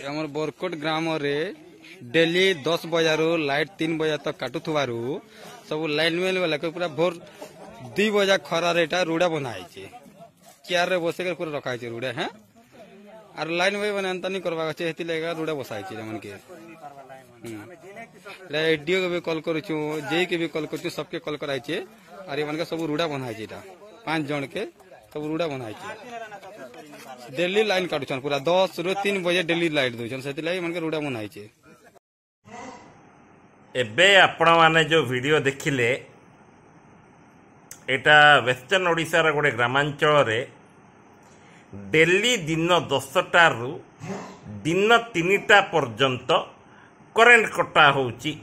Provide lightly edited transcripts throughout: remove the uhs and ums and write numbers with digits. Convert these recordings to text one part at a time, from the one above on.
हमर बोरकोट ग्राम रे daily 10 बजारू light 3 बजा तक काटुथुवारू सब लाइन में वाला के पूरा भोर 2 बजा खरा रेटा रूड़ा बनाई छे चेयर रे बसे के पूरा रखाई छे रूड़ा हैं और लाइन में बने अंत नहीं करवा छे हेती लेगा रूड़ा बसाई छे मन के एडीओ के भी कॉल करू छु जे के भी कॉल करू सबके कॉल कराई छे और ये मन के सब रूड़ा बनाई छे 5 जन के सब रूड़ा बनाई छे डेली लाइन काटुछन पूरा 10 रो 3 बजे डेली लाइट दोछन सेति लागि मन के रूड़ा बनाई छे। एबे आपण माने जो वीडियो देखिले एटा वेस्टर्न ओडिसा रे गोटे ग्रामांचल रे डेली दिन 10टा रु दिन 3टा पर्यंत करेंट कटा होउची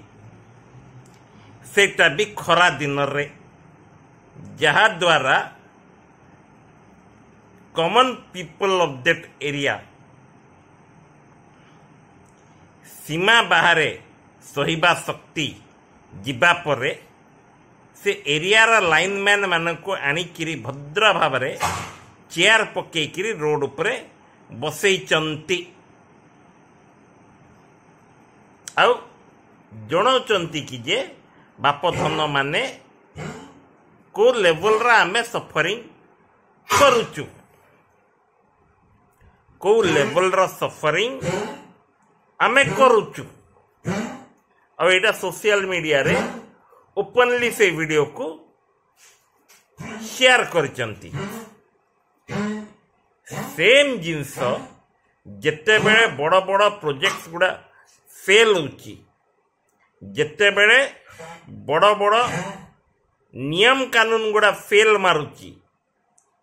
सेटा भी खरा दिन रे जहा द्वारा common people of that area सीमा बाहर सहिबा शक्ति जीवा परे से एरियार लाइनमैन मानक आनिकिरी भद्र भाव रे चेयर पकेकिरी रोड उपरे बसैचंती आउ जणाउचंती कि जे बाप धन माने को लेवल रा हमें सफरिंग करूचु को लेवल रा सफरिंग हमें करूचु और एटा सोशल मीडिया रे ओपनली से वीडियो को शेयर करचंती सेम जिंस जेते बेले बड़ बड़ प्रोजेक्ट्स गुडा फेल होची जेते बेले बड़ बड़ नियम कानून गुडा फेल मारुची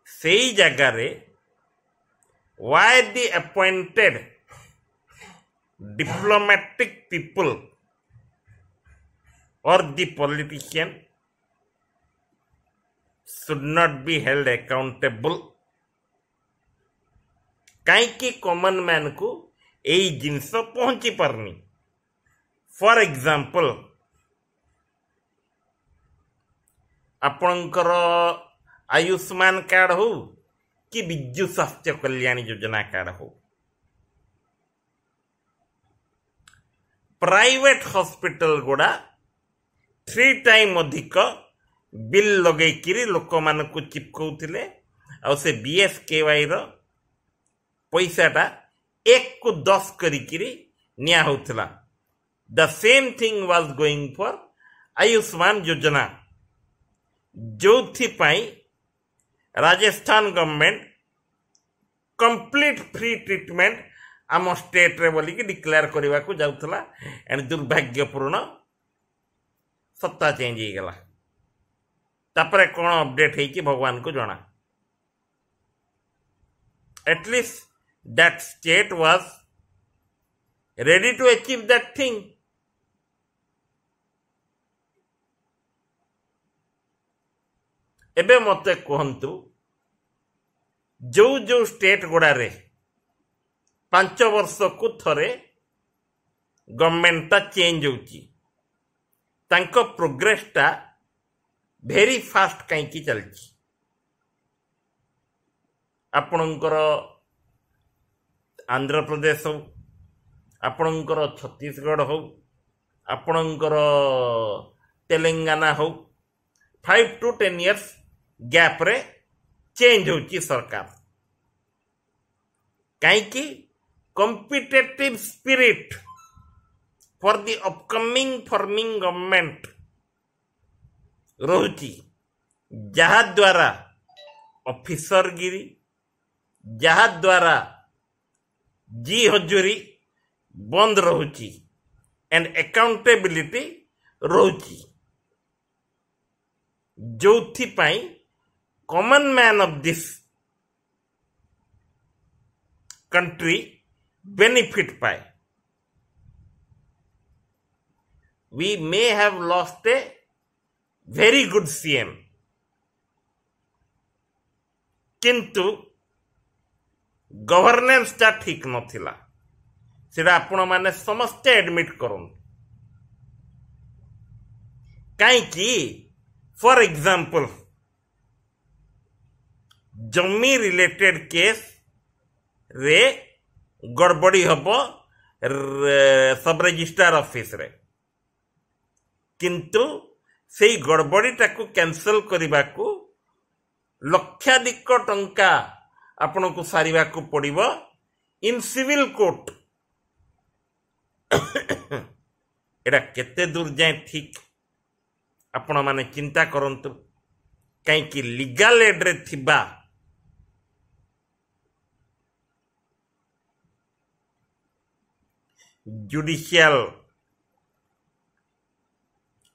सेही जगह रे why the appointed diplomatic people or the politician should not be held accountable कहीं कॉमन मैन को यही जिनस पहुंची पारनी। फॉर एग्जांपल आपणकर आयुष्मान कार्ड हो कि बिजु स्वास्थ्य कल्याण योजना कार्ड हो प्राइवेट हॉस्पिटल गुड़ा 3 टाइम अधिक बिल लगे लोक मान को चिपकाउथिले आ से बीएसकेवाई रो पैसाटा 1 को 10 करिकिरी निया होथला। The same thing was going for Ayushman योजना जोथि पाई Rajasthan government complete free treatment आम स्टेट रे बोली कि डिक्लेयर करने को जाउथला एंड दुर्भाग्यपूर्ण सत्ता चेंज हो गला तापरे कौन अपडेट है कि भगवान को जाना at least that state was ready to achieve that thing. एबे मते कहंतु जो जो स्टेट गुड़ा रे 5 वर्ष को थरे गवर्नमेंट चेंज होची तांको प्रोग्रेस टा वेरी फास्ट कहीं चलची आपणकर आंध्र प्रदेश हो आपणकर छत्तीसगढ़ हो आपणकर तेलंगाना हो 5 to 10 years गैप रे चेंज होची सरकार कहीं competitive spirit for the upcoming forming government रोची जहा द्वारा ऑफिसर गिरी जहा द्वारा जी हजूरी बंद रोची एंड अकाउंटेबिलिटी रोची जोथि पाई common man of this country benefit पाए। We may have lost a very good CM किंतु गवर्नेंस टा ठीक नथिला सेटा आपण माने समस्ते एडमिट करन कहीं फॉर एग्जांपल जमी रिलेटेड केस रे गड़बड़ी हब सब रजिस्ट्रार ऑफिस रे किंतु सेई गड़बड़ीटाकू कैंसल करबाकू लक्षाधिक टंका आपण को सारिबाकू पड़िबो इन सिविल कोर्ट। एटा केते दूर जाए ठीक आपण माने चिंता करंतु कहीं लीगल एड रे थिबा जुडिशियल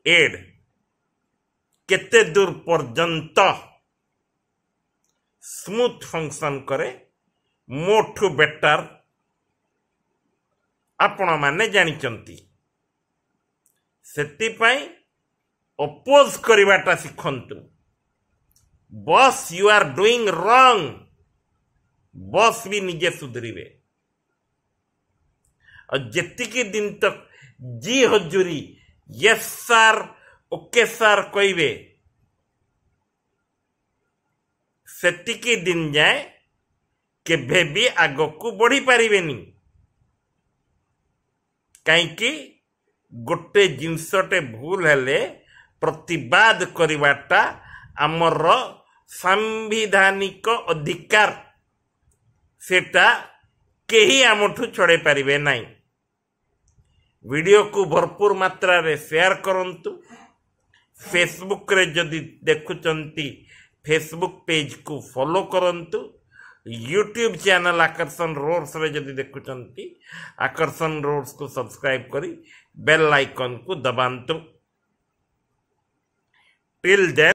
एड केते दूर पर्यंत स्मूथ फंक्शन करे मोठू बेटर आपण माने जानिचंती सेति पई अपोज करवाटा शिखंतु। Boss you are doing wrong boss भी निजे सुधरिवे और जेतिकी दिन तक जी हजूरी यस सार ओके सार कहबे सेतिकी दिन जाए केभे भी आगकू बढ़ी पारिबेनी कहीं गोटे जिनसटे भूल हेले प्रतिवाद करिवाटा आमर सांविधानिक अधिकार सेटा केही आमठू छड़े पारिबे नहीं। वीडियो को भरपूर मात्रा रे शेयर करंतु। फेसबुक रे जदि देखुचंती फेसबुक पेज को फॉलो करंतु। यूट्यूब चैनल आकर्षण रोड्स रे जदि देखुचंती आकर्षण रोड्स को सब्सक्राइब करी बेल आइकन को दबांतु। Till then